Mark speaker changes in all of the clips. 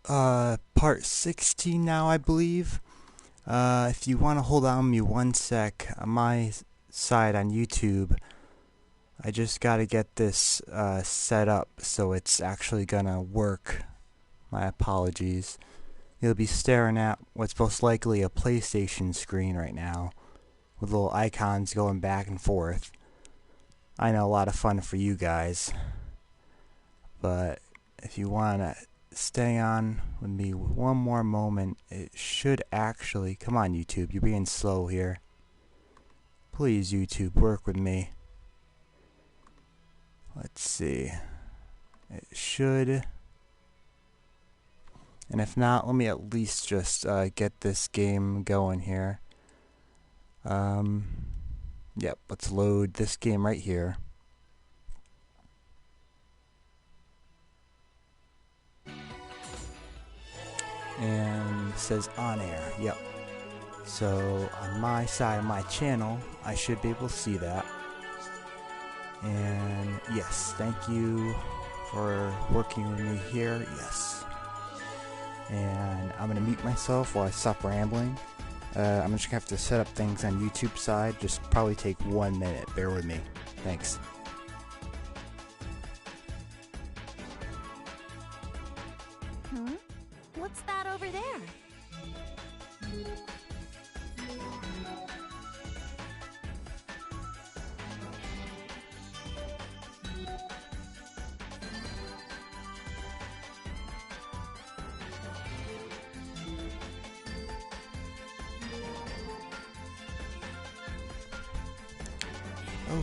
Speaker 1: part 16 now, I believe. If you want to hold on me one sec, on my side on YouTube, I just gotta get this set up so it's actually gonna work. My apologies. You'll be staring at what's most likely a PlayStation screen right now, with little icons going back and forth. I know, a lot of fun for you guys, but if you wanna stay on with me one more moment, it should actually... Come on, YouTube, you're being slow here. Please, YouTube, work with me. Let's see. It should... And if not, let me at least just get this game going here. Yep, let's load this game right here. And it says on air, yep. So on my side of my channel, I should be able to see that. And yes, thank you for working with me here, yes. And I'm going to mute myself while I stop rambling. I'm just going to have to set up things on YouTube side. Just probably take 1 minute. Bear with me. Thanks.
Speaker 2: What's that over there?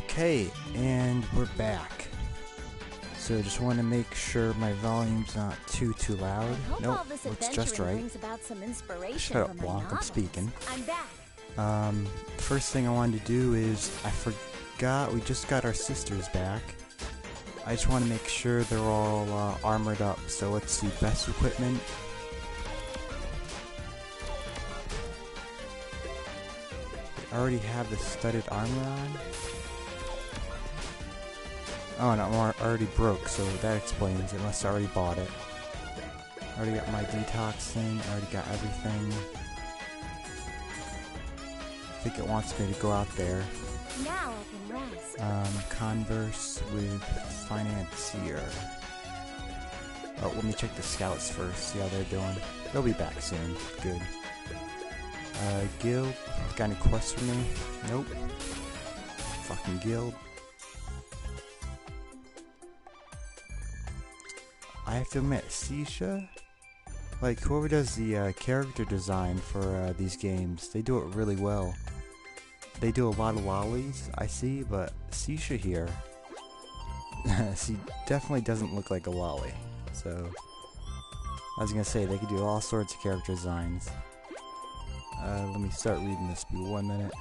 Speaker 1: Okay, and we're back. So just want to make sure my volume's not too loud. Nope, looks just right. Shut up, Blanc, I'm speaking.
Speaker 2: I'm back.
Speaker 1: First thing I wanted to do is, I forgot we just got our sisters back. I just want to make sure they're all armored up. So let's see, best equipment. They already have the studded armor on. Oh no, I already broke, so that explains it. Unless I already bought it. I already got my detox thing, I already got everything. I think it wants me to go out there.
Speaker 2: Now I can rest.
Speaker 1: Converse with Financier. Oh, let me check the scouts first, see how they're doing. They'll be back soon. Good. Guild. Got any quests for me? Nope. Fucking guild. I have to admit, Seisha, like whoever does the character design for these games, they do it really well. They do a lot of lollies, I see, but Seisha here, she definitely doesn't look like a lolly. So, I was gonna say, they could do all sorts of character designs. Let me start reading this, be 1 minute.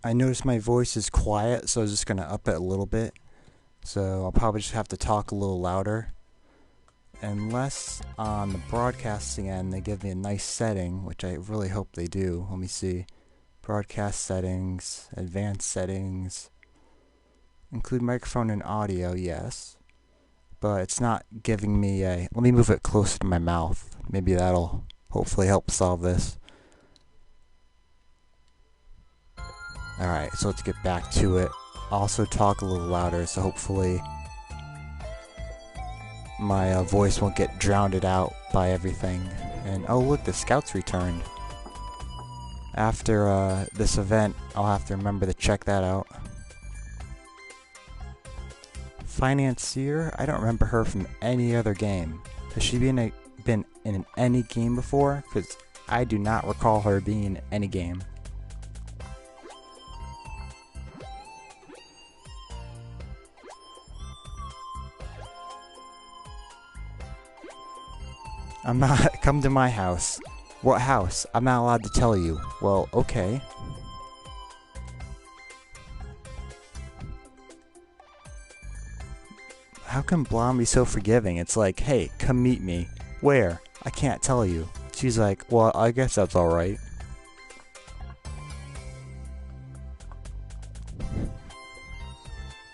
Speaker 1: I noticed my voice is quiet, so I was just going to up it a little bit. So I'll probably just have to talk a little louder. unless on the broadcasting end they give me a nice setting, which I really hope they do. Let me see. Broadcast settings, advanced settings, include microphone and audio, yes. But it's not giving me a... Let me move it closer to my mouth. Maybe that'll hopefully help solve this. Alright, so let's get back to it. Also talk a little louder, so hopefully my voice won't get drowned out by everything. And oh look, the scouts returned. After this event, I'll have to remember to check that out. Financier, I don't remember her from any other game. Has she been in any game before? Because I do not recall her being in any game. I'm not... Come to my house. What house? I'm not allowed to tell you. Well, okay. How can Blonde be so forgiving? It's like, hey, come meet me. Where? I can't tell you. She's like, well, I guess that's alright.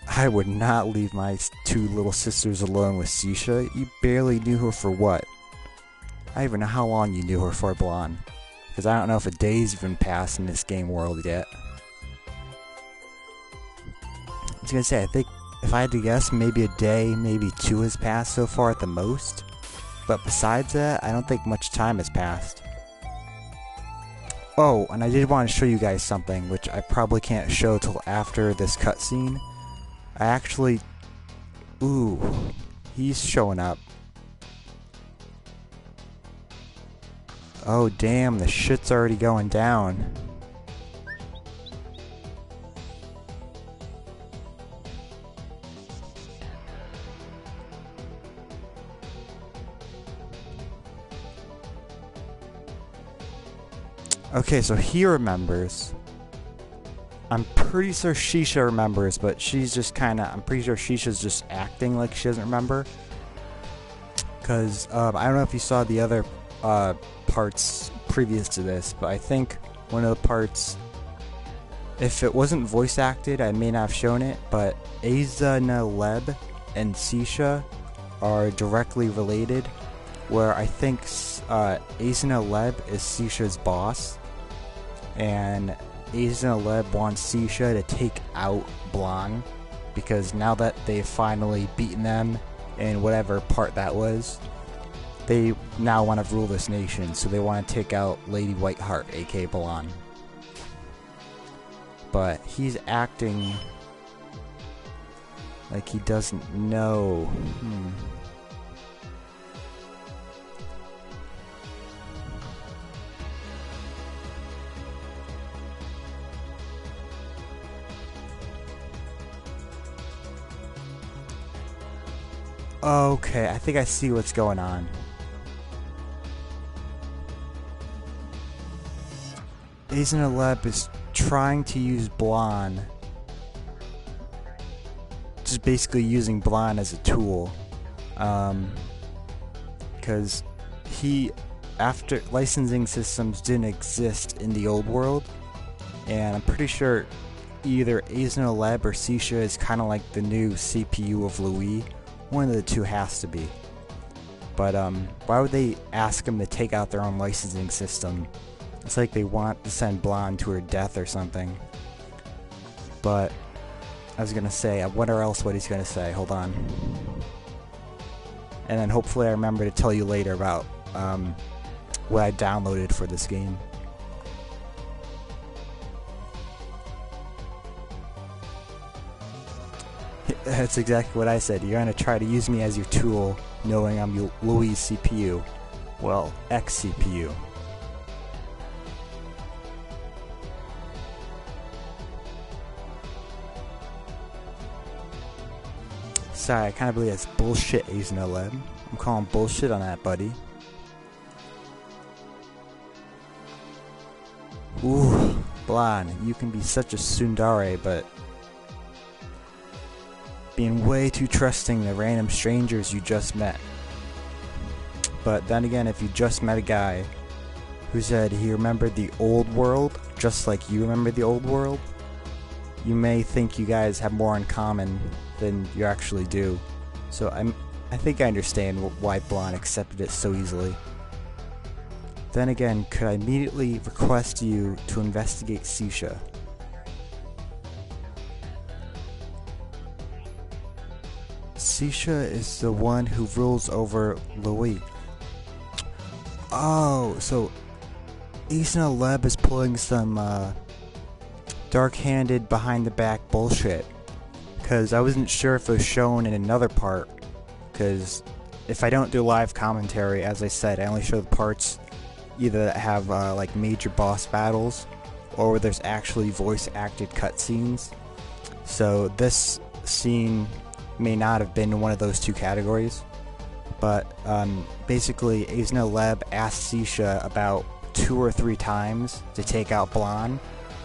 Speaker 1: I would not leave my two little sisters alone with Sisha. You barely knew her for what? I don't even know how long you knew her for, Blonde. Because I don't know if a day's even passed in this game world yet. I was gonna say, I think, if I had to guess, maybe a day, maybe two has passed so far at the most. But besides that, I don't think much time has passed. Oh, and I did want to show you guys something, which I probably can't show till after this cutscene. I actually... Ooh, he's showing up. Oh damn, the shit's already going down. Okay, so he remembers. I'm pretty sure Shisha remembers, but she's just kinda... I'm pretty sure Shisha's just acting like she doesn't remember. Because, I don't know if you saw the other, parts previous to this, but I think one of the parts, if it wasn't voice acted, I may not have shown it, but Azanaleb and Sisha are directly related, where I think Azanaleb is Sisha's boss, and Azanaleb wants Sisha to take out Blanc, because now that they've finally beaten them in whatever part that was, they now want to rule this nation, so they want to take out Lady Whiteheart, aka Blanc. But he's acting like he doesn't know. Okay, I think I see what's going on. Azanaleb is trying to use Blanc, just basically using Blanc as a tool, because after licensing systems didn't exist in the old world, and I'm pretty sure either Azanaleb or Sisha is kind of like the new CPU of Louis. One of the two has to be. But why would they ask him to take out their own licensing system? It's like they want to send Blanc to her death or something. But I was gonna say, I wonder else what he's gonna say. Hold on. And then hopefully I remember to tell you later about what I downloaded for this game. That's exactly what I said. You're gonna try to use me as your tool, knowing I'm Louis' CPU. Well, X-CPU. Sorry, I kind of believe that's bullshit, Azanaleb. I'm calling bullshit on that, buddy. Ooh, Blanc, you can be such a tsundere, but being way too trusting to random strangers you just met. But then again, if you just met a guy who said he remembered the old world, just like you remember the old world, you may think you guys have more in common than you actually do. So I think I understand why Blonde accepted it so easily. Then again, could I immediately request you to investigate Sisha? Sisha is the one who rules over Louis. Oh, so Isna Leb is pulling some dark-handed behind-the-back bullshit. Because I wasn't sure if it was shown in another part. Because if I don't do live commentary, as I said, I only show the parts either that have like major boss battles or where there's actually voice-acted cutscenes. So this scene may not have been in one of those two categories. But basically, Isna Leb asked Sisha about 2 or 3 times to take out Blonde,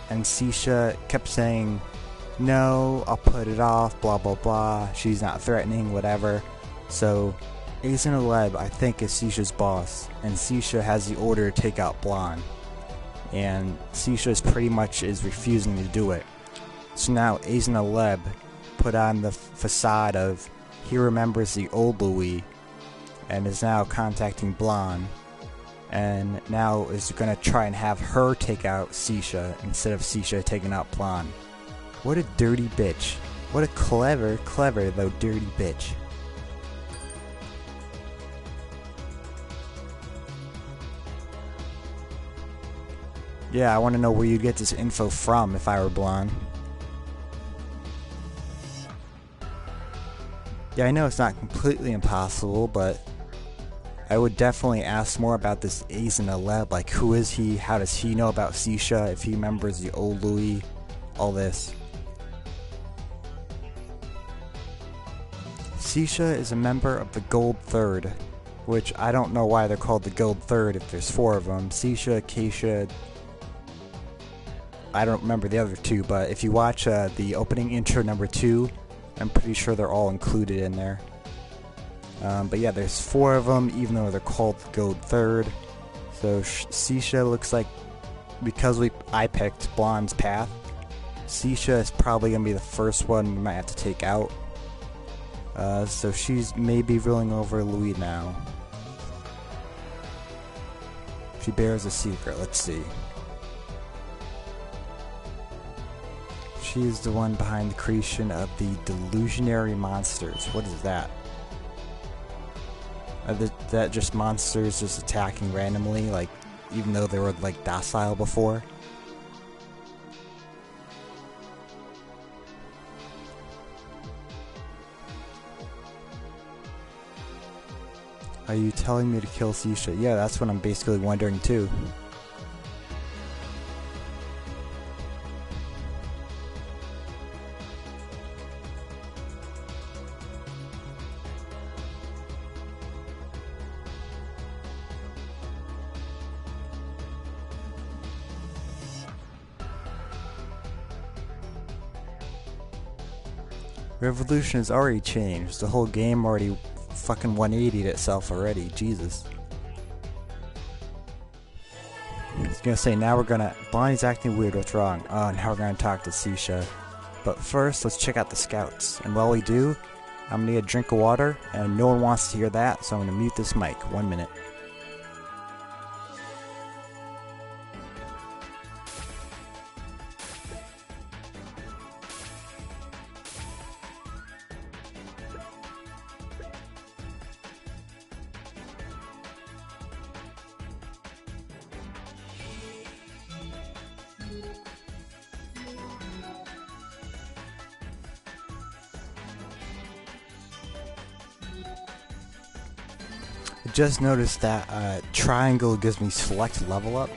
Speaker 1: and Sisha kept saying, no, I'll put it off, blah blah blah, she's not threatening, whatever. So Isna Leb, I think, is Sisha's boss, and Sisha has the order to take out Blonde, and Sisha pretty much is refusing to do it. So now Isna Leb put on the facade of he remembers the old Louis and is now contacting Blonde, and now is going to try and have her take out Sisha instead of Sisha taking out Blonde. What a dirty bitch. What a clever though dirty bitch. Yeah, I want to know where you get this info from if I were Blonde. Yeah, I know it's not completely impossible, but I would definitely ask more about this Isna Leb. Like, who is he? How does he know about Sisha? If he remembers the old Louis? All this. Sisha is a member of the Gold Third, which I don't know why they're called the Gold Third if there's 4 of them. Sisha, Keisha, I don't remember the other 2, but if you watch the opening intro number 2, I'm pretty sure they're all included in there. But yeah, there's 4 of them, even though they're called the Gold Third. So Sisha looks like, because I picked Blonde's path, Sisha is probably going to be the first one we might have to take out. So she's maybe ruling over Louis now. She bears a secret, let's see. She is the one behind the creation of the delusionary monsters. What is that? Are that just monsters just attacking randomly, like, even though they were like docile before? Are you telling me to kill Sisha? Yeah, that's what I'm basically wondering too. Revolution has already changed. The whole game already fucking 180'd itself already. Jesus. I was gonna say, now we're gonna... Bonnie's acting weird, what's wrong? Oh, now we're gonna talk to Sisha. But first, let's check out the scouts. And while we do, I'm gonna get a drink of water, and no one wants to hear that, so I'm gonna mute this mic. 1 minute. I just noticed that triangle gives me select level up.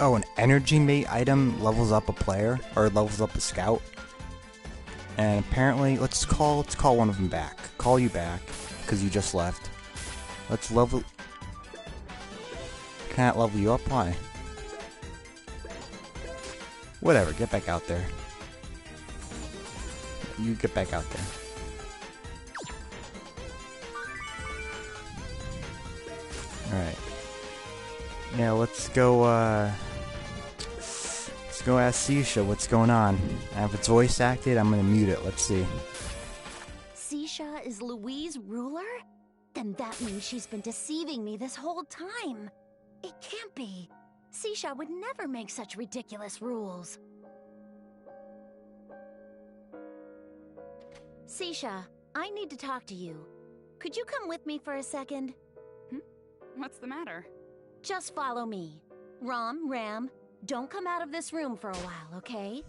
Speaker 1: Oh, an energy mate item levels up a player, or levels up a scout. And apparently, let's call one of them back. Call you back, because you just left. Let's level... Can't level you up? Why? Whatever, get back out there. You get back out there. Yeah, let's go ask Sisha what's going on. And if it's voice acted, I'm gonna mute it. Let's see.
Speaker 2: Sisha is Louis' ruler? Then that means she's been deceiving me this whole time. It can't be. Sisha would never make such ridiculous rules. Sisha, I need to talk to you. Could you come with me for a second?
Speaker 3: What's the matter?
Speaker 2: Just follow me. Ram, don't come out of this room for a while, okay?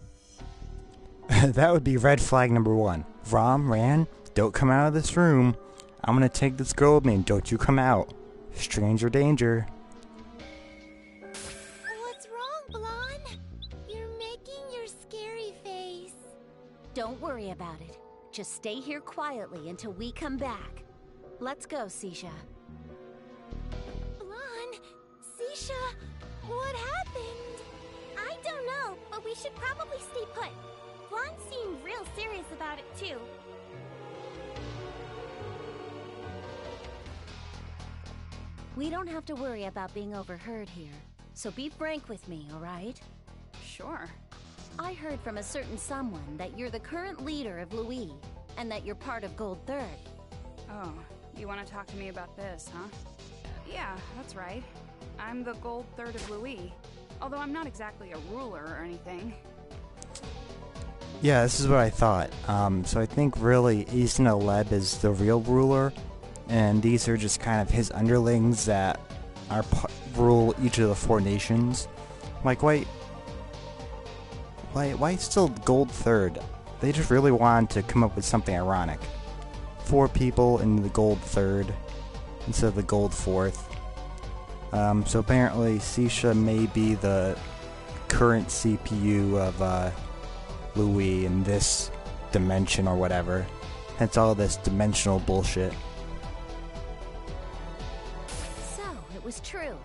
Speaker 1: That would be red flag number 1. Ran, don't come out of this room. I'm gonna take this girl with me and don't you come out. Stranger danger.
Speaker 2: What's wrong, Blonde? You're making your scary face. Don't worry about it. Just stay here quietly until we come back. Let's go, Sisha. Blonde, Sisha, what happened? I don't know, but we should probably stay put. Blonde seemed real serious about it, too. We don't have to worry about being overheard here, so be frank with me, alright?
Speaker 3: Sure.
Speaker 2: I heard from a certain someone that you're the current leader of Louis, and that you're part of Gold Third.
Speaker 3: Oh, you want to talk to me about this, huh? Yeah, that's right. I'm the Gold Third of Louis, although I'm not exactly a ruler or anything.
Speaker 1: Yeah, this is what I thought. So I think really Isna Leb is the real ruler, and these are just kind of his underlings that are rule each of the 4 nations. Like, why still Gold Third? They just really wanted to come up with something ironic. 4 people in the Gold Third instead of the Gold Fourth. So apparently Sisha may be the current CPU of Louis in this dimension or whatever. Hence all this dimensional bullshit.
Speaker 2: So, it was true.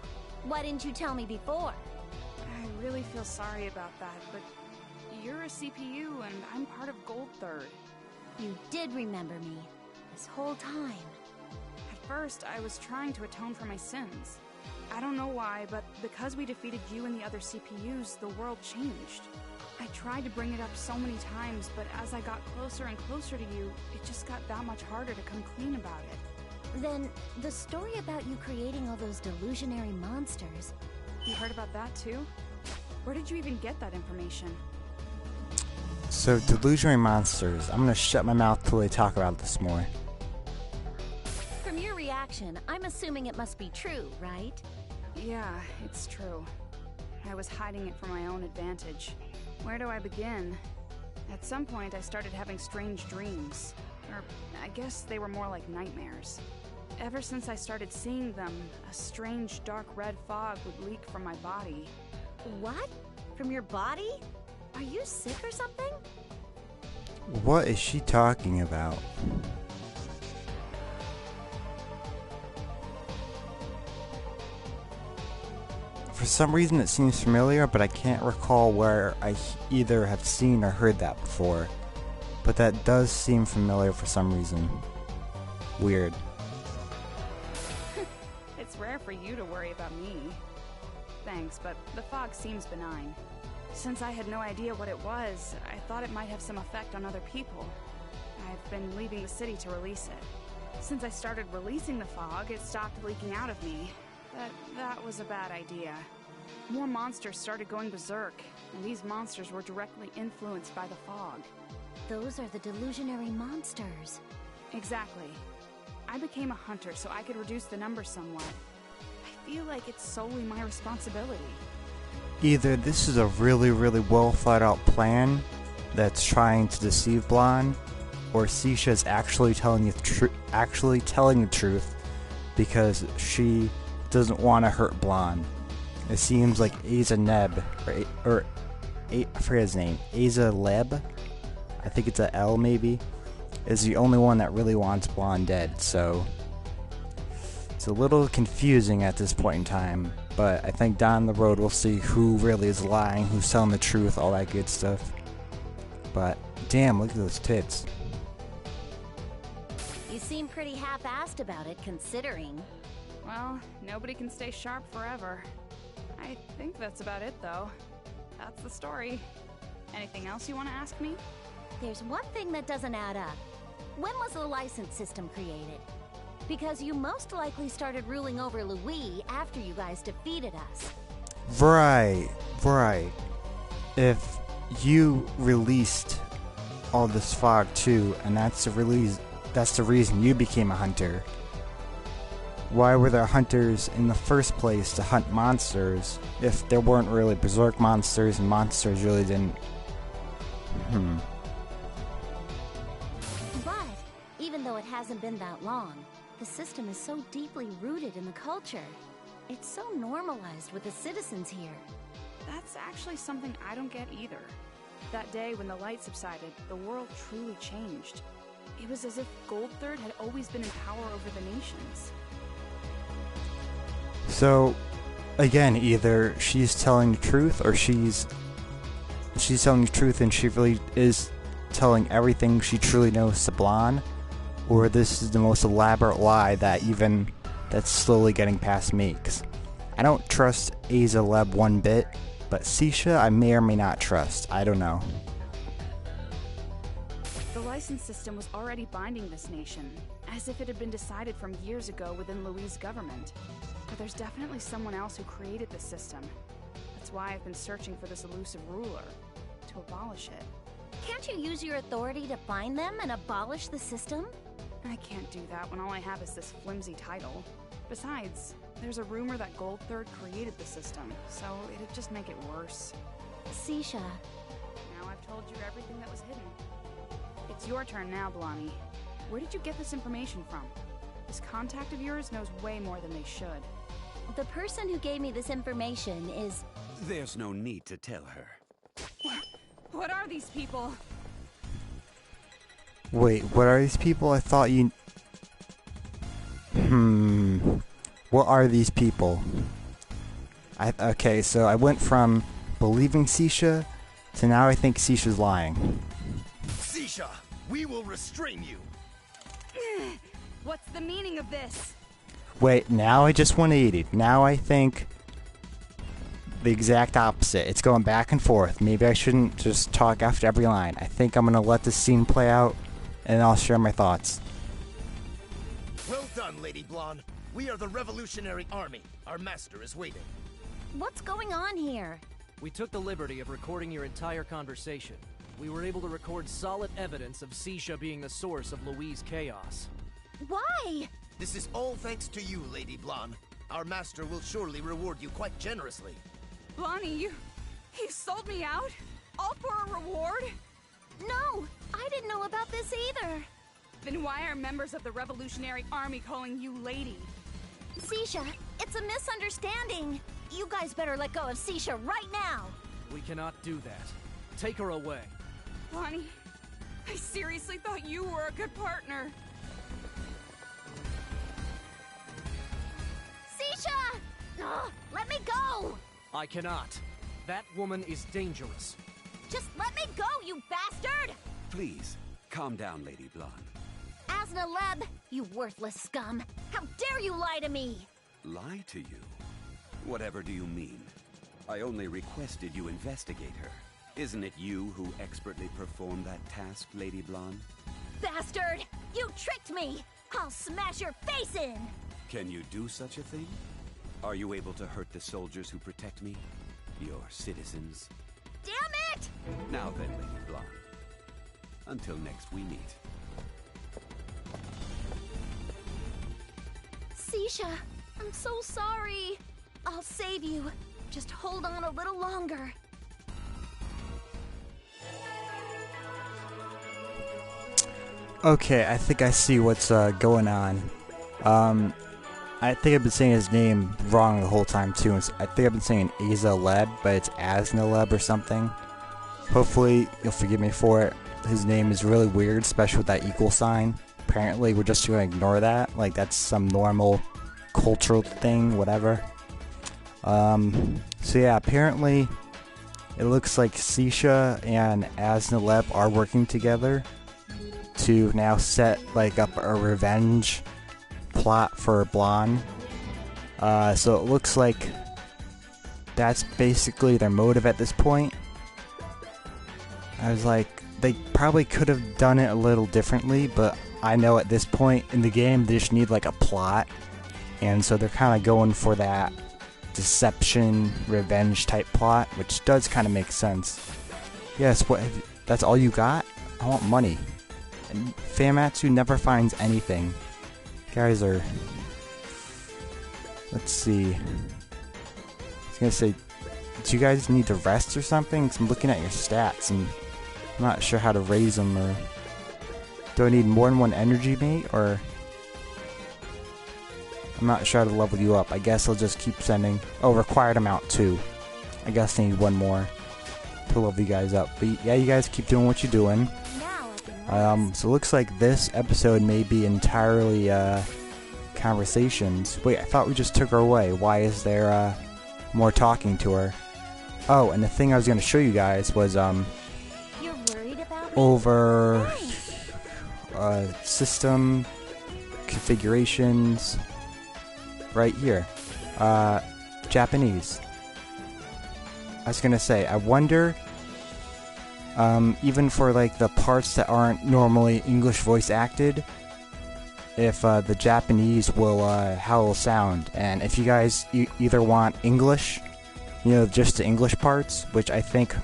Speaker 2: Why didn't you tell me before?
Speaker 3: I really feel sorry about that, but you're a CPU and I'm part of Gold Third.
Speaker 2: You did remember me this whole time.
Speaker 3: At first, I was trying to atone for my sins. I don't know why, but because we defeated you and the other CPUs, the world changed. I tried to bring it up so many times, but as I got closer and closer to you, it just got that much harder to come clean about it.
Speaker 2: Then, the story about you creating all those delusionary monsters...
Speaker 3: You heard about that too? Where did you even get that information?
Speaker 1: So, delusionary monsters. I'm gonna shut my mouth till they talk about this more.
Speaker 2: From your reaction, I'm assuming it must be true, right?
Speaker 3: Yeah, it's true. I was hiding it for my own advantage. Where do I begin? At some point, I started having strange dreams. Or, I guess they were more like nightmares. Ever since I started seeing them, a strange dark red fog would leak from my body.
Speaker 2: What? From your body? Are you sick or something?
Speaker 1: What is she talking about? For some reason it seems familiar, but I can't recall where I either have seen or heard that before. But that does seem familiar for some reason. Weird.
Speaker 3: It's rare for you to worry about me. Thanks, but the fog seems benign. Since I had no idea what it was, I thought it might have some effect on other people. I've been leaving the city to release it. Since I started releasing the fog, it stopped leaking out of me. But that was a bad idea. More monsters started going berserk, and these monsters were directly influenced by the fog.
Speaker 2: Those are the delusionary monsters.
Speaker 3: Exactly. I became a hunter so I could reduce the numbers somewhat. I feel like it's solely my responsibility.
Speaker 1: Either this is a really well thought out plan that's trying to deceive Blonde, or Sisha's actually telling the truth because she doesn't want to hurt Blonde. It seems like Asa Neb, or I forget his name, Asa Leb, I think it's a L maybe, is the only one that really wants Blonde dead, so it's a little confusing at this point in time, but I think down the road we'll see who really is lying, who's telling the truth, all that good stuff. But damn, look at those tits.
Speaker 2: You seem pretty half-assed about it, considering.
Speaker 3: Well, nobody can stay sharp forever. I think that's about it, though. That's the story. Anything else you want to ask me?
Speaker 2: There's one thing that doesn't add up. When was the license system created? Because you most likely started ruling over Louis after you guys defeated us.
Speaker 1: Right. If you released all this fog too, and that's the reason you became a hunter. Why were there hunters in the first place to hunt monsters if there weren't really berserk monsters and monsters really didn't...
Speaker 2: But, even though it hasn't been that long, the system is so deeply rooted in the culture. It's so normalized with the citizens here.
Speaker 3: That's actually something I don't get either. That day when the light subsided, the world truly changed. It was as if Gold Third had always been in power over the nations.
Speaker 1: So, again, either she's telling the truth or she's telling the truth and she really is telling everything she truly knows to Blonde, or this is the most elaborate lie that's slowly getting past me. 'Cause I don't trust Aza Leb one bit, but Sisha I may or may not trust. I don't know.
Speaker 3: The license system was already binding this nation, as if it had been decided from years ago within Louis' government. But there's definitely someone else who created the system. That's why I've been searching for this elusive ruler, to abolish it.
Speaker 2: Can't you use your authority to find them and abolish the system?
Speaker 3: I can't do that when all I have is this flimsy title. Besides, there's a rumor that Gold Third created the system, so it'd just make it worse.
Speaker 2: Sisha.
Speaker 3: Now I've told you everything that was hidden. It's your turn now, Blani. Where did you get this information from? This contact of yours knows way more than they should.
Speaker 2: The person who gave me this information is...
Speaker 4: There's no need to tell her.
Speaker 3: What are these people?
Speaker 1: Wait, what are these people? I thought you... What are these people? Okay, so I went from believing Sisha to now I think Sisha's lying.
Speaker 5: Sisha, we will restrain you.
Speaker 3: What's the meaning of this?
Speaker 1: Wait, now I just 180'd. Now I think the exact opposite. It's going back and forth. Maybe I shouldn't just talk after every line. I think I'm gonna let this scene play out, and I'll share my thoughts.
Speaker 5: Well done, Lady Blonde. We are the Revolutionary Army. Our master is waiting.
Speaker 2: What's going on here?
Speaker 6: We took the liberty of recording your entire conversation. We were able to record solid evidence of Sisha being the source of Louis' chaos.
Speaker 2: Why?
Speaker 5: This is all thanks to you, Lady Blonde. Our master will surely reward you quite generously.
Speaker 3: Blani, you sold me out? All for a reward?
Speaker 2: No, I didn't know about this either.
Speaker 3: Then why are members of the Revolutionary Army calling you Lady?
Speaker 2: Sisha, it's a misunderstanding. You guys better let go of Sisha right now.
Speaker 6: We cannot do that. Take her away.
Speaker 3: Blani, I seriously thought you were a good partner.
Speaker 2: Sisha! Ugh, let me go!
Speaker 6: I cannot. That woman is dangerous.
Speaker 2: Just let me go, you bastard!
Speaker 4: Please, calm down, Lady Blonde.
Speaker 2: Asna Leb, you worthless scum! How dare you lie to me!
Speaker 4: Lie to you? Whatever do you mean? I only requested you investigate her. Isn't it you who expertly performed that task, Lady Blonde?
Speaker 2: Bastard! You tricked me! I'll smash your face in!
Speaker 4: Can you do such a thing? Are you able to hurt the soldiers who protect me? Your citizens?
Speaker 2: Damn it!
Speaker 4: Now then, Lady Blonde. Until next we meet.
Speaker 2: Sisha, I'm so sorry. I'll save you. Just hold on a little longer.
Speaker 1: Okay, I think I see what's going on. I think I've been saying his name wrong the whole time too. I think I've been saying Aza Leb, but it's Asna Leb or something. Hopefully you'll forgive me for it. His name is really weird, especially with that equal sign. Apparently we're just gonna ignore that, like that's some normal cultural thing, whatever. So yeah, apparently it looks like Sisha and Asna Leb are working together to now set like up a revenge plot for Blonde. So it looks like that's basically their motive at this point. I was like, they probably could have done it a little differently, but I know at this point in the game they just need like a plot, and so they're kind of going for that deception, revenge type plot, which does kind of make sense. Yes, that's all you got? I want money. And Famitsu never finds anything. Guys are... Let's see. I was gonna say, do you guys need to rest or something? 'Cause I'm looking at your stats and I'm not sure how to raise them, or... Do I need more than one energy mate, or... I'm not sure how to level you up. I guess I'll just keep sending... Oh, required amount 2. I guess I need one more to level you guys up. But yeah, you guys keep doing what you're doing. So it looks like this episode may be entirely, conversations. Wait, I thought we just took her away. Why is there, more talking to her? Oh, and the thing I was gonna show you guys was,
Speaker 2: You're worried about me?
Speaker 1: over, system configurations, right here, Japanese. I was gonna say, I wonder, even for like the parts that aren't normally English voice acted, if the Japanese will, how it'll sound. And if you guys either want English, you know, just the English parts, which I think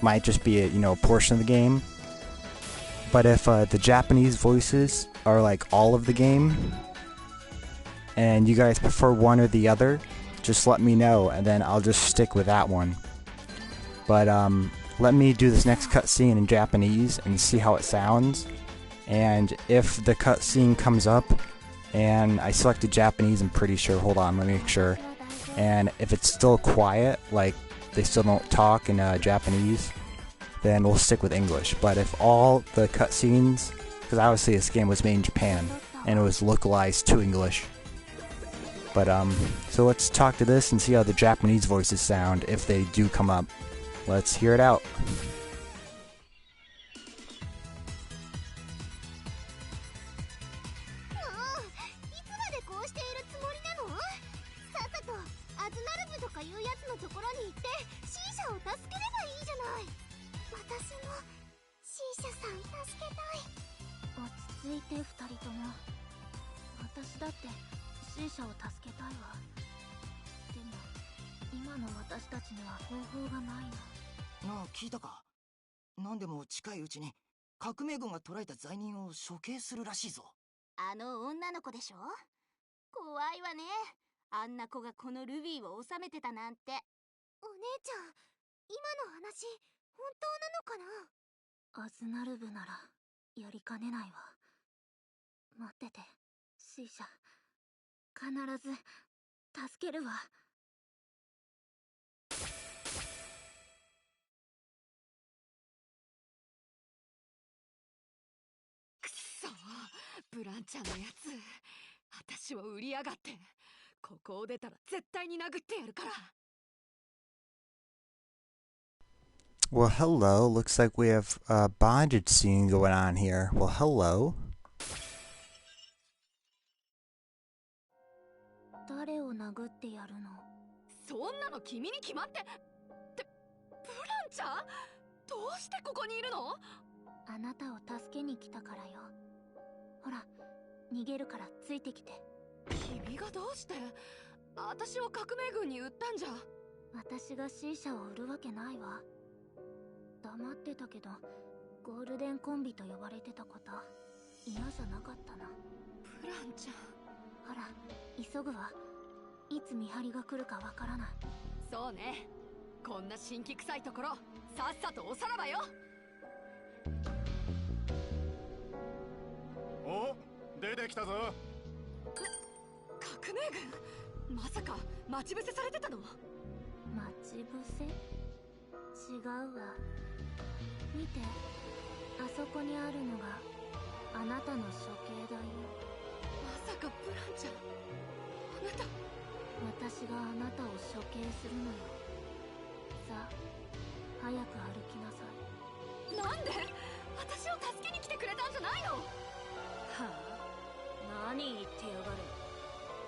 Speaker 1: might just be a, you know, a portion of the game. But if the Japanese voices are like all of the game, and you guys prefer one or the other, just let me know, and then I'll just stick with that one. But let me do this next cutscene in Japanese and see how it sounds. And if the cutscene comes up and I selected Japanese, I'm pretty sure. Hold on, let me make sure. And if it's still quiet, like they still don't talk in Japanese, then we'll stick with English. But if all the cutscenes, because obviously this game was made in Japan and it was localized to English. But so let's talk to this and see how the Japanese voices sound if they do come up. Let's hear it out.
Speaker 7: 聞いたか。なんでも近いうちに革命軍が捕らえた罪人を処刑するらしいぞ。
Speaker 2: あの女の子でしょ。怖いわね。あんな子がこのルビーを収めてたなんて。お姉ちゃん、今の話本当なのかな。アズナルブならやりかねないわ。待ってて、C社。必ず助けるわ。
Speaker 8: ブランちゃんのやつ、私を売りやがって。ここを出たら絶対に殴ってやるから。
Speaker 1: Well, hello. Looks like we have a bondage scene going on here. Well, hello.
Speaker 2: 誰を殴ってやるの？
Speaker 8: そんなの君に決まって。ブランちゃん？どうしてここにいるの？
Speaker 2: あなたを助けに来たからよ。ほら、逃げるからついてきて。
Speaker 8: 君がどうして？私を革命軍に売ったんじゃ。
Speaker 2: 私が C 社を売るわけないわ。黙ってたけど、ゴールデンコンビと呼ばれてたこと嫌じゃなかったな。
Speaker 8: ブランちゃん。
Speaker 2: ほら、急ぐわ。いつ見張りが来るかわからない。
Speaker 8: そうね。こんな新規臭いところ、さっさとおさらばよ。
Speaker 9: お、出てきたぞ。
Speaker 8: 革命軍？まさか待ち伏せされてたの？
Speaker 2: 待ち伏せ？違うわ。見て、あそこにあるのがあなたの処刑だよ。
Speaker 8: まさかブランちゃん、あなた。
Speaker 2: 私があなたを処刑するのよ。さあ、早く歩きなさい。
Speaker 8: なんで？私を助けに来てくれたんじゃないの？
Speaker 2: はあ、何言ってやがる。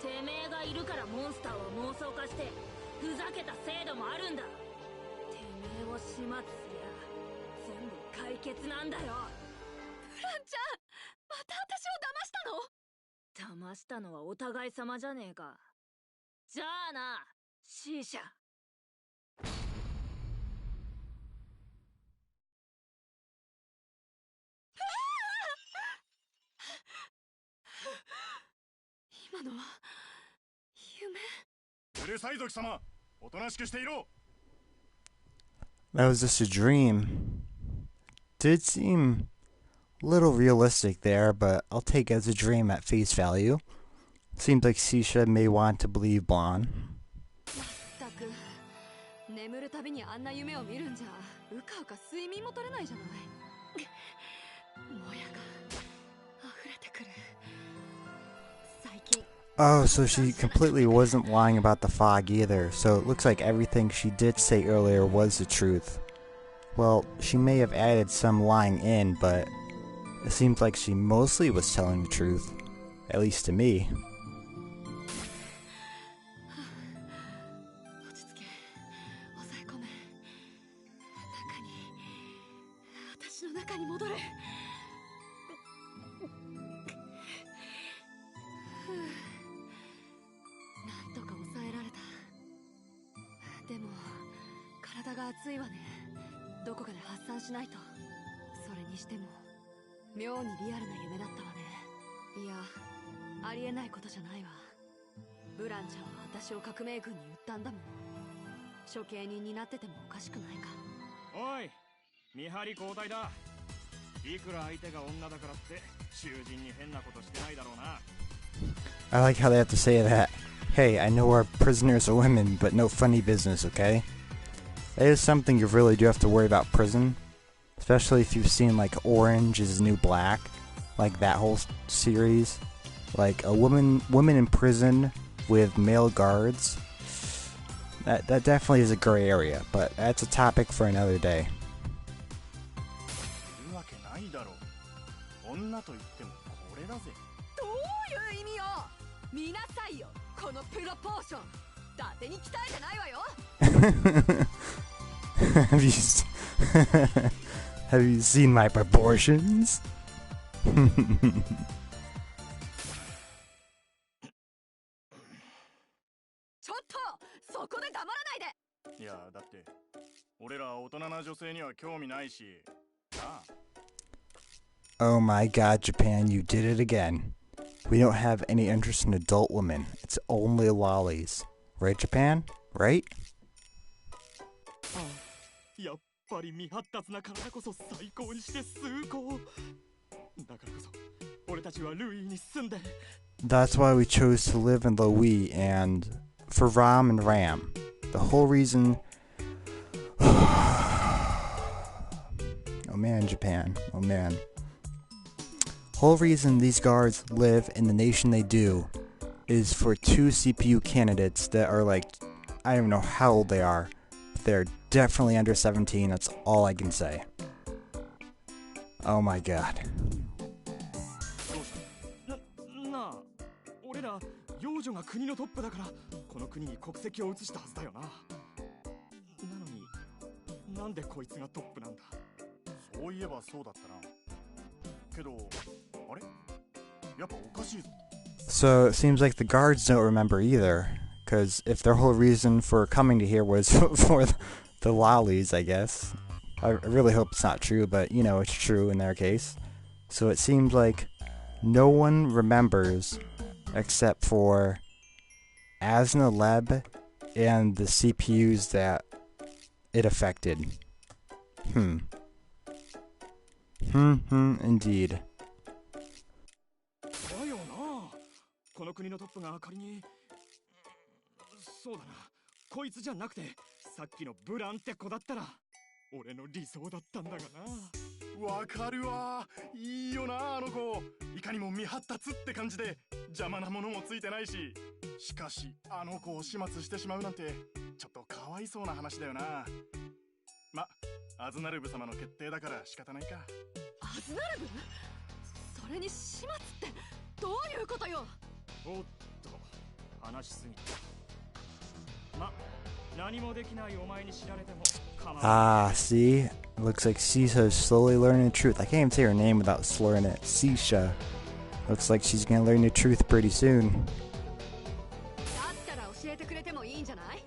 Speaker 2: てめえがいるからモンスターは妄想化して
Speaker 8: ふざけた制度もあるんだ。てめえを始末すりゃ全部解決なんだよ。ブランちゃん、また私を騙したの？騙したのはお互い様じゃねえか。じゃあな、シーシャ。今のは夢？
Speaker 9: うるさいぞ貴様、おとなしくしていろ。
Speaker 1: That was just a dream. Did seem a little realistic there, but I'll take it as a dream at face value. Seems like Sisha may want to believe Blonde.
Speaker 8: まったく、眠るたびにあんな夢を見るんじゃうかうか睡眠も取れないじゃない。もやが溢れてくる。最近
Speaker 1: Oh, so she completely wasn't lying about the fog either, so it looks like everything she did say earlier was the truth. Well, she may have added some lying in, but it seems like she mostly was telling the truth, at least to me.
Speaker 8: 落ち着け、抑え込め。私の中に戻れ。なんとか抑えられた。でも体が熱いわね。どこかで発散しないと。それにしても妙にリアルな夢だったわね。いや、ありえないことじゃないわ。ブランちゃんは私を革命軍に売ったんだもん。処刑人になっててもおかしくないか。
Speaker 9: おい、見張り交代だ。いくら相手が女だからって囚人に変なことしてないだろうな。
Speaker 1: I like how they have to say that. Hey, I know our prisoners are women, but no funny business, okay? That is something you really do have to worry about prison. Especially if you've seen, like, Orange is the New Black. Like, that whole series. Like, a woman in prison with male guards. That definitely is a gray area, but that's a topic for another day.
Speaker 9: いるわけないだろう。女と言ってもこれだぜ。
Speaker 8: どういう意味よ。見なさいよ、このプロポーション。伊達に鍛えてないわよ。
Speaker 1: Have you seen my proportions?
Speaker 8: ちょっとそこで黙らないで。
Speaker 9: いや、だって俺ら大人な女性には興味ないし。ああ。
Speaker 1: Oh my god, Japan, you did it again. We don't have any interest in adult women. It's only lollies. Right, Japan? Right?
Speaker 9: やっぱり未発達な体こそ最高にして崇高。だからこそ俺たちはルイに住んで。
Speaker 1: That's why we chose to live in Lowee and for Ram and Ram. The whole reason... Oh man, Japan. Oh man. Whole reason these guards live in the nation they do is for 2 CPU candidates that are like, I don't know how old they are. They're definitely under 17, that's all I can say. Oh my god.
Speaker 9: なあ、俺ら幼女が国のトップだからこの国に国籍を移したはずだよな。なのになんでこいつがトップなんだ。そういえばそうだったな。けどあれ、やっぱおかしいぞ。
Speaker 1: So it seems like the guards don't remember either, because if their whole reason for coming to here was for the lollies, I guess. I really hope it's not true, but you know, it's true in their case. So it seems like no one remembers except for Asna Leb and the CPUs that it affected. Indeed.
Speaker 9: だよな。この国のトップが仮に、そうだな、こいつじゃなくてさっきのブランって子だったら俺の理想だったんだがな。わかるわ。いいよな、あの子。いかにも未発達って感じで邪魔なものもついてないし。しかしあの子を始末してしまうなんてちょっとかわいそうな話だよな。ま、アズナルブ様の決定だから仕方ないか。
Speaker 8: アズナルブ？それに始末ってどういうことよ。
Speaker 9: おっと、話しすぎた。ま、
Speaker 1: Ah, see? Looks like Sisha is slowly learning the truth. I can't even say her name without slurring it. Sisha. Looks like she's gonna learn the truth pretty soon.
Speaker 8: だったら教えてくれてもいいんじゃない？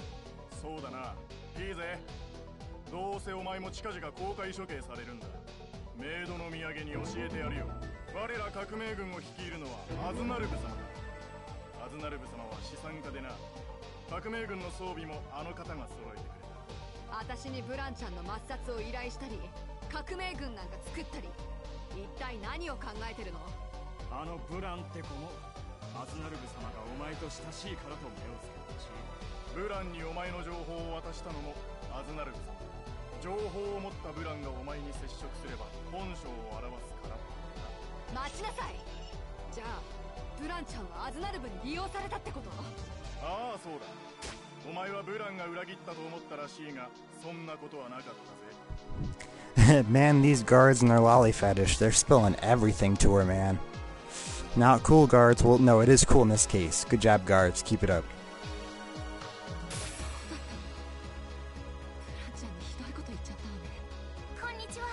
Speaker 9: そうだな。いいぜ。どうせお前も近々公開処刑されるんだ。メイドの土産に教えてやるよ。我ら革命軍を率いるのはアズナルブ様だ。アズナルブ様は資産家でな。革命軍の装備もあの方が揃えてくれた。
Speaker 8: 私にブランちゃんの抹殺を依頼したり、革命軍なんか作ったり、一体何を考えてるの？
Speaker 9: あのブランって子もアズナルブ様がお前と親しいからと目をつけたし、ブランにお前の情報を渡したのもアズナルブ様。情報を持ったブランがお前に接触すれば本性を表すからってな。
Speaker 8: 待ちなさい。じゃあブランちゃんはアズナルブに利用されたってこと？
Speaker 9: ああ、そうだ。お前はブランが裏切ったと思ったらしいが、そんなことはなかったぜ。
Speaker 1: Man, these guards and their lolly fetish, they're spilling everything to her, man. Not cool, guards. Well, no, it is cool in this case. Good job, guards. Keep it up.
Speaker 8: ブランちゃんにひどいこと言っちゃったわね。
Speaker 2: こんにちは。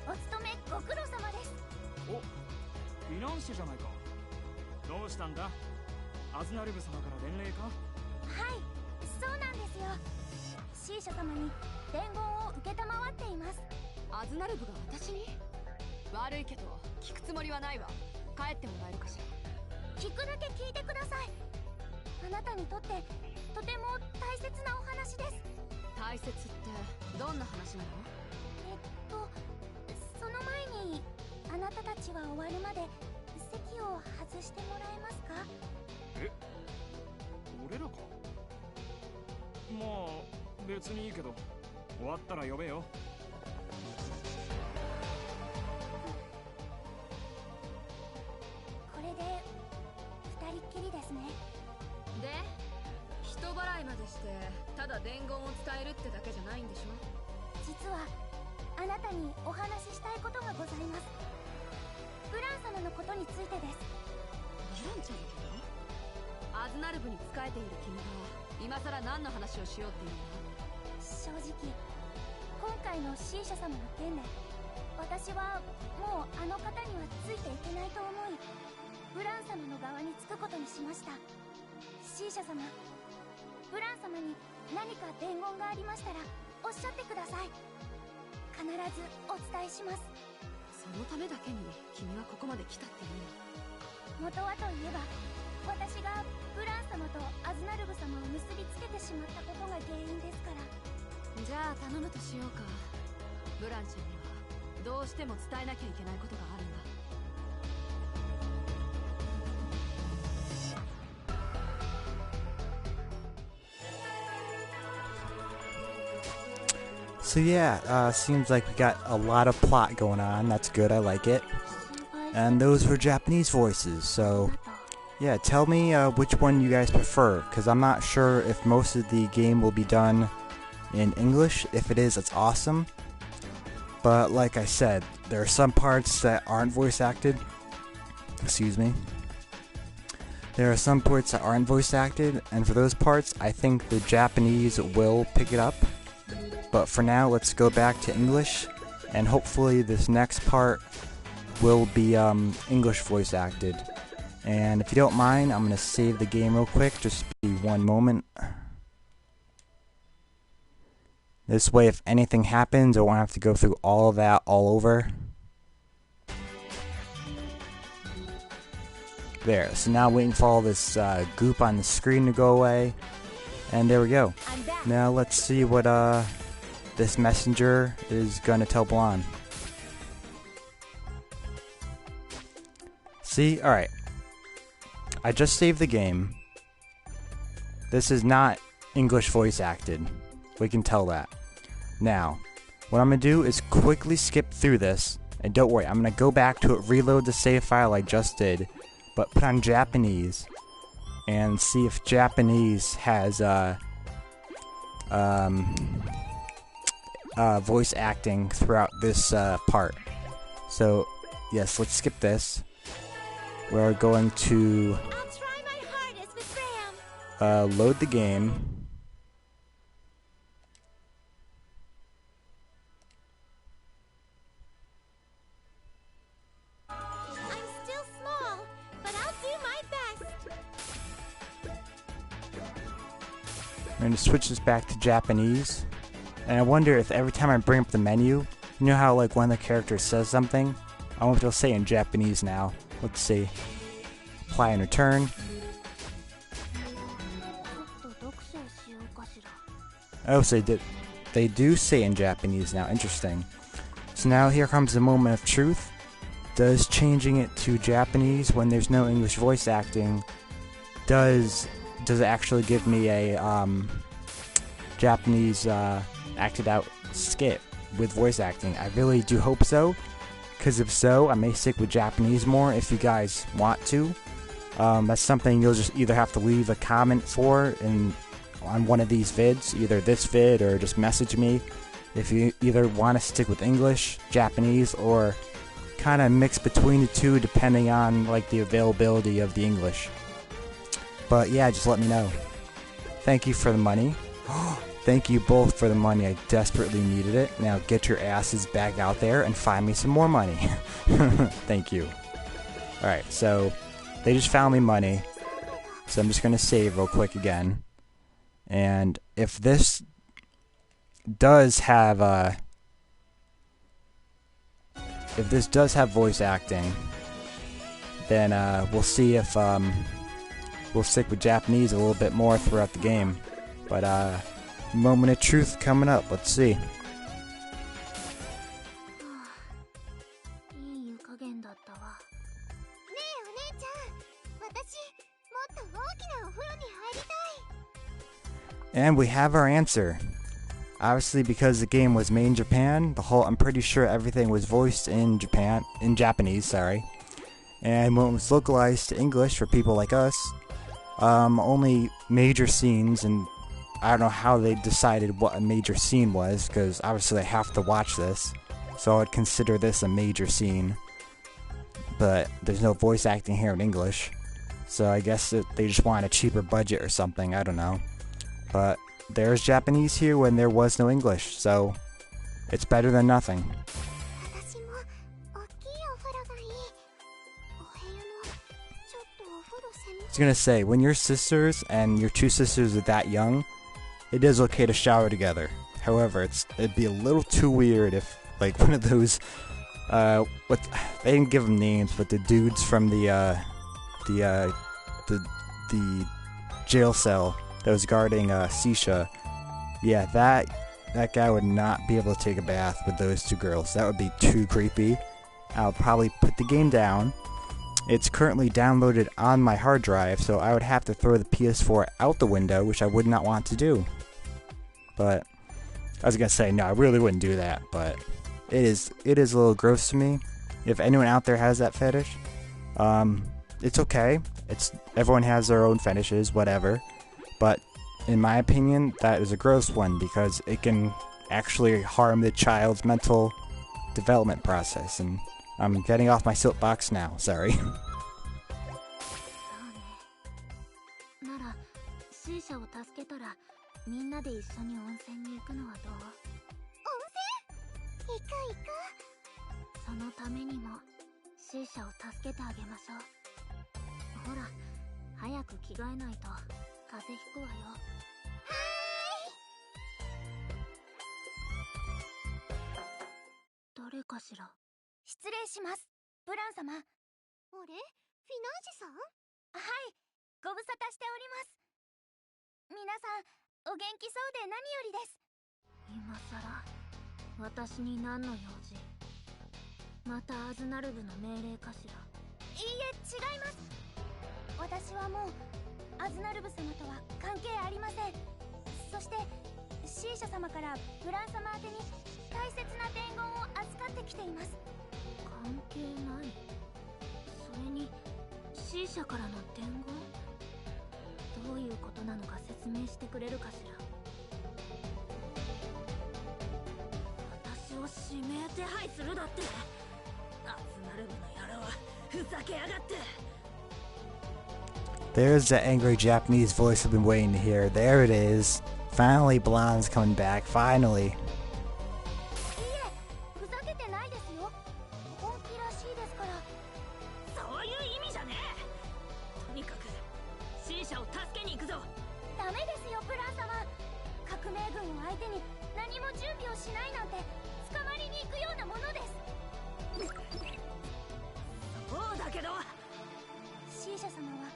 Speaker 2: お勤めご苦労様です。
Speaker 9: お、フィナンシェじゃないか。どうしたんだ？アズナルブ様から伝令か？
Speaker 2: はい、そうなんですよ。シーシャ様に伝言を受けたまわっています。
Speaker 8: アズナルブが私に？悪いけど聞くつもりはないわ。帰ってもらえるかしら。
Speaker 2: 聞くだけ聞いてください。あなたにとってとても大切なお話です。
Speaker 8: 大切ってどんな話なの？
Speaker 2: その前にあなたたちは終わるまで席を外してもらえますか？
Speaker 9: え？俺らか？まあ別にいいけど、終わったら呼べよ。
Speaker 2: これで二人っきりですね。
Speaker 8: で、人払いまでしてただ伝言を伝えるってだけじゃないんでしょ？
Speaker 2: 実はあなたにお話ししたいことがございます。ブラン様のことについてです。
Speaker 8: ブランちゃんのこと？アズナルブに仕えている君が今さら何の話をしようっていうの？
Speaker 2: 正直今回のシーシャ様の件で私はもうあの方にはついていけないと思い、ブラン様の側につくことにしました。シーシャ様、ブラン様に何か伝言がありましたらおっしゃってください。必ずお伝えします。
Speaker 8: そのためだけに君はここまで来たっていうの？
Speaker 2: 元はといえば私がブラン様とアズナルブ様を結びつけてしまったことが原因ですから。
Speaker 8: じゃあ頼むとしようか。ブランちゃんにはどうしても伝えなきゃいけないことがあるんだ。
Speaker 1: So yeah, seems like we got a lot of plot going on. That's good, I like it. And those were Japanese voices, so yeah, tell me which one you guys prefer, because I'm not sure if most of the game will be done in English. If it is, it's awesome. But like I said, there are some parts that aren't voice acted. Excuse me. There are some parts that aren't voice acted, and for those parts, I think the Japanese will pick it up. But for now, let's go back to English, and hopefully this next part will be English voice acted. And if you don't mind, I'm going to save the game real quick, just be one moment. This way, if anything happens, I won't have to go through all of that all over. There, so now waiting for all this goop on the screen to go away. And there we go. Now let's see what this messenger is gonna tell Blonde. See? Alright. I just saved the game. This is not English voice acted. We can tell that. Now, what I'm gonna do is quickly skip through this. And don't worry, I'm gonna go back to it, reload the save file I just did, but put on Japanese and see if Japanese has voice acting throughout this part. So yes, let's skip this. We're going to
Speaker 2: I'll try my hardest with Graham.
Speaker 1: load the game. going to switch this back to Japanese. And I wonder if every time I bring up the menu, you know how like one of the characters says something? I wonder if they'll say in Japanese now. Let's see. Apply and return. Oh, so they do say in Japanese now. Interesting. So now here comes the moment of truth. Does changing it to Japanese when there's no English voice acting, does it actually give me a Japanese acted out skit with voice acting? I really do hope so, because if so, I may stick with Japanese more if you guys want to. That's something you'll just either have to leave a comment for on one of these vids, either this vid or just message me if you either want to stick with English, Japanese, or kind of mix between the two depending on like the availability of the English. But yeah, just let me know. Thank you for the money. Thank you both for the money. I desperately needed it. Now get your asses back out there and find me some more money. Thank you. Alright, so they just found me money. So I'm just going to save real quick again. And if this does have voice acting, then we'll see if we'll stick with Japanese a little bit more throughout the game. But moment of truth coming up. Let's see. And we have our answer. Obviously, because the game was made in Japan, I'm pretty sure everything was voiced in Japanese, sorry. And when it was localized to English for people like us, only major scenes, and I don't know how they decided what a major scene was, because obviously I have to watch this, so I would consider this a major scene. But there's no voice acting here in English, so I guess they just want a cheaper budget or something, I don't know. But there's Japanese here when there was no English, so it's better than nothing. I was gonna say, when your sisters and your two sisters are that young, it is okay to shower together. However, it'd be a little too weird if, like, one of those, they didn't give them names, but the dudes from the jail cell that was guarding Sisha, yeah, that guy would not be able to take a bath with those two girls. That would be too creepy. I'll probably put the game down. It's currently downloaded on my hard drive, so I would have to throw the PS4 out the window, which I would not want to do. But I was gonna say, no, I really wouldn't do that, but it is a little gross to me. If anyone out there has that fetish, it's okay. Everyone has their own fetishes, whatever. But in my opinion, that is a gross one because it can actually harm the child's mental development process. And I'm getting off my soapbox now, sorry. There's the angry Japanese voice I've been waiting to hear. There it is. Finally, Blonde's coming back. Finally.
Speaker 2: 相手に何も準備をしないなんて捕まりに行くようなものです。
Speaker 8: そうだけど、
Speaker 2: シーシャ様は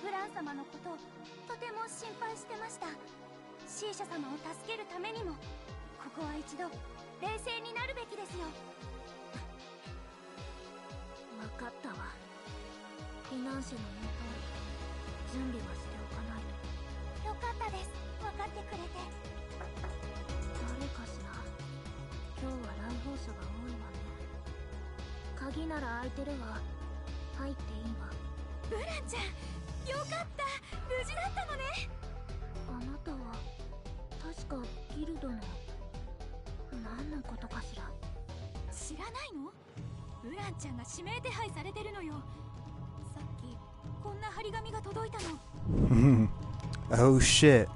Speaker 2: ブラン様のことをとても心配してました。シーシャ様を助けるためにもここは一度冷静になるべきですよ。
Speaker 8: 分かったわ。フィナンシェの言う通り準備はしておかないと。
Speaker 2: よかったです、分かってくれて。
Speaker 8: 誰かしら。今日は来訪者が多いわね。鍵なら開いてるわ。入っていいわ。
Speaker 2: ブランちゃん、よかった、無事だったのね。
Speaker 8: あなたは確かギルドの何のことかしら。
Speaker 2: 知らないの？ブランちゃんが指名手配されてるのよ。さっきこんな張り紙が届いたの。
Speaker 1: Oh shit,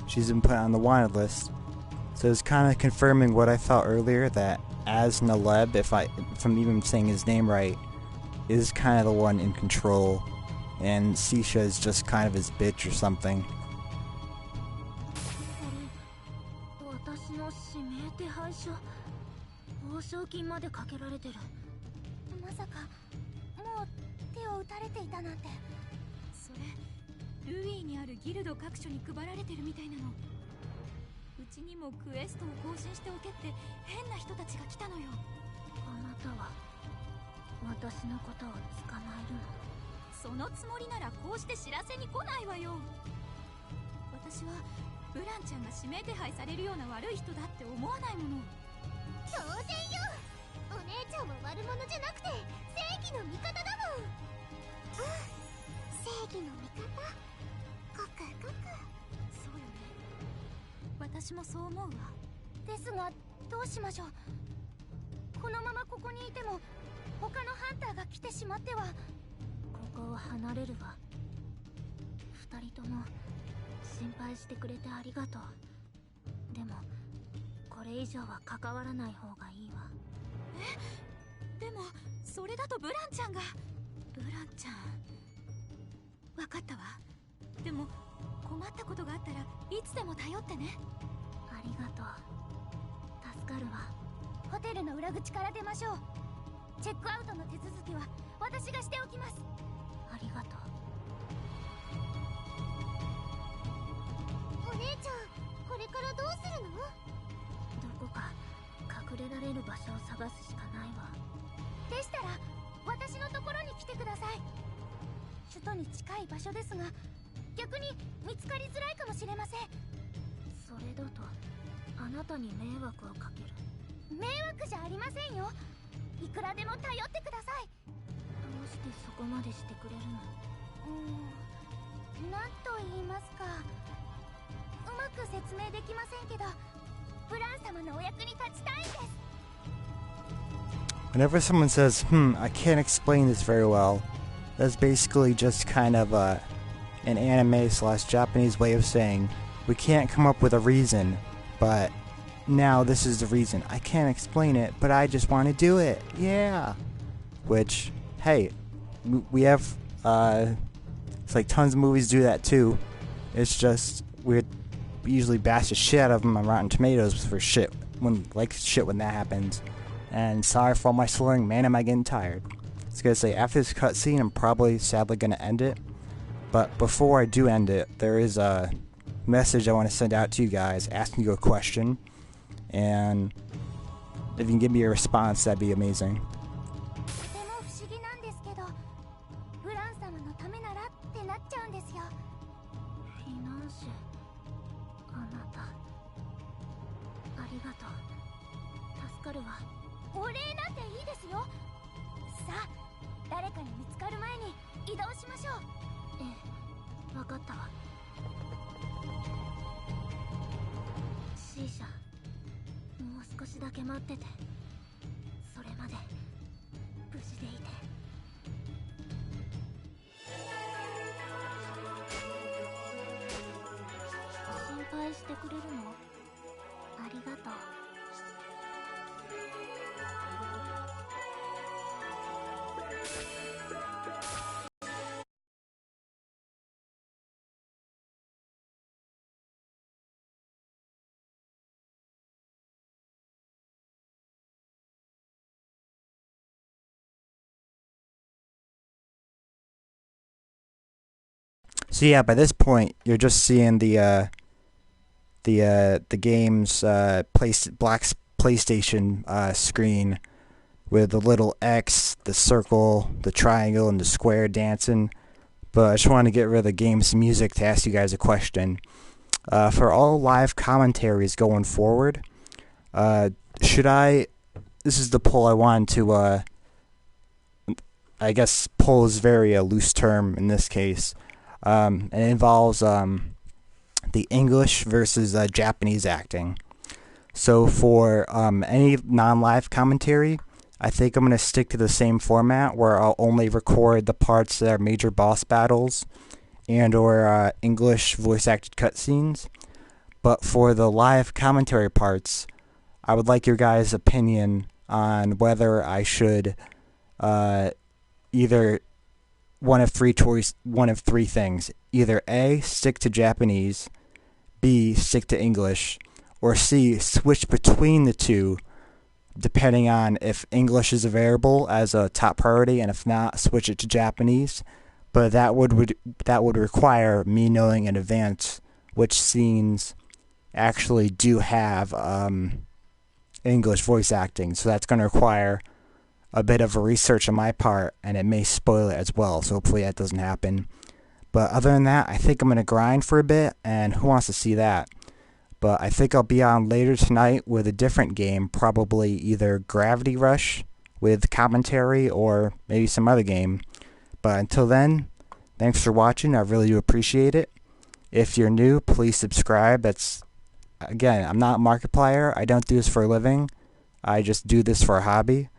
Speaker 1: she's been put on the wanted list. So it's kind of confirming what I thought earlier, that As Naleb, if I'm even saying his name right, is kind of the one in control, and Sisha is just kind of his bitch or something.
Speaker 8: 私の指名手配書、報奨金までかけられてる。
Speaker 2: まさかもう手を打たれていたなんて。それルイーにあるギルド各所に配られてるみたいなの。うちにもクエストを更新しておけって変な人たちが来たのよ。
Speaker 8: あなたは私のことを捕まえるの？
Speaker 2: そのつもりならこうして知らせに来ないわよ。私はブランちゃんが指名手配されるような悪い人だって思わないもの。当然よ。お姉ちゃんは悪者じゃなくて正義の味方だもん。正義の味方。コクコク。そうよね。私もそう思うわ。ですがどうしましょう。このままここにいても他のハンターが来てしまっては。
Speaker 8: ここを離れるわ。二人とも心配してくれてありがとう。でもこれ以上は関わらない方がいいわ。
Speaker 2: でもそれだとブランちゃんが。ブランちゃん、分かったわ。でも困ったことがあったらいつでも頼ってね。
Speaker 8: ありがとう。助かるわ。
Speaker 2: ホテルの裏口から出ましょう。チェックアウトの手続きは私がしておきます。
Speaker 8: ありがとう。
Speaker 2: お姉ちゃん、これからどうするの？
Speaker 8: どこか隠れられる場所を探すしかないわ。
Speaker 2: でしたら私のところに来てください。首都に近い場所ですが逆に見つかりづらいかもしれません。
Speaker 8: それだとあなたに迷惑をかける。
Speaker 2: 迷惑じゃありませんよ。いくらでも頼ってください。
Speaker 8: どうしてそこまでしてくれるの？
Speaker 2: なんと言いますか、うまく説明できませんけど、ブラン様のお役に立ちたいんです。
Speaker 1: Whenever someone says, I can't explain this very well, that's basically just kind of an anime/Japanese way of saying, we can't come up with a reason, but now this is the reason. I can't explain it, but I just want to do it. Yeah. Which, hey, we have, it's like tons of movies do that too. It's just, we usually bash the shit out of them on Rotten Tomatoes for shit, when that happens. And sorry for all my slurring, man, am I getting tired. I was gonna say, after this cutscene, I'm probably sadly gonna end it. But before I do end it, there is a message I want to send out to you guys, asking you a question. And if you can give me a response, that'd be amazing.
Speaker 2: とても不思議なんですけど、ブラン様のためならってなっちゃうんですよ。
Speaker 8: フィナンシェ、あなたありがとう。助かるわ。
Speaker 2: お礼なんていいですよ。さあ、誰かに見つかる前に移動しましょう。
Speaker 8: ええ、分かったわ。シーシャ、もう少しだけ待ってて。それまで無事でいて。心配してくれるの？ありがとう。
Speaker 1: So yeah, by this point, you're just seeing the game's black PlayStation screen with the little X, the circle, the triangle, and the square dancing. But I just want to get rid of the game's music to ask you guys a question. For all live commentaries going forward, should I... This is the poll I wanted to... I guess poll is very a loose term in this case. And it involves the English versus Japanese acting. So for any non-live commentary, I think I'm going to stick to the same format where I'll only record the parts that are major boss battles and or English voice-acted cutscenes. But for the live commentary parts, I would like your guys' opinion on whether I should either one of three things. Either A, stick to Japanese, B, stick to English, or C, switch between the two depending on if English is available as a top priority, and if not, switch it to Japanese. But that would require me knowing in advance which scenes actually do have English voice acting. So that's going to require a bit of a research on my part, and it may spoil it as well. So hopefully that doesn't happen. But other than that, I think I'm going to grind for a bit, and who wants to see that? But I think I'll be on later tonight with a different game, probably either Gravity Rush with commentary or maybe some other game. But until then, thanks for watching. I really do appreciate it. If you're new, please subscribe. Again, I'm not a Markiplier. I don't do this for a living. I just do this for a hobby.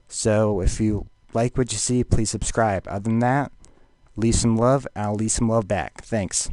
Speaker 1: So if you like what you see, please subscribe. Other than that, leave some love, and I'll leave some love back. Thanks.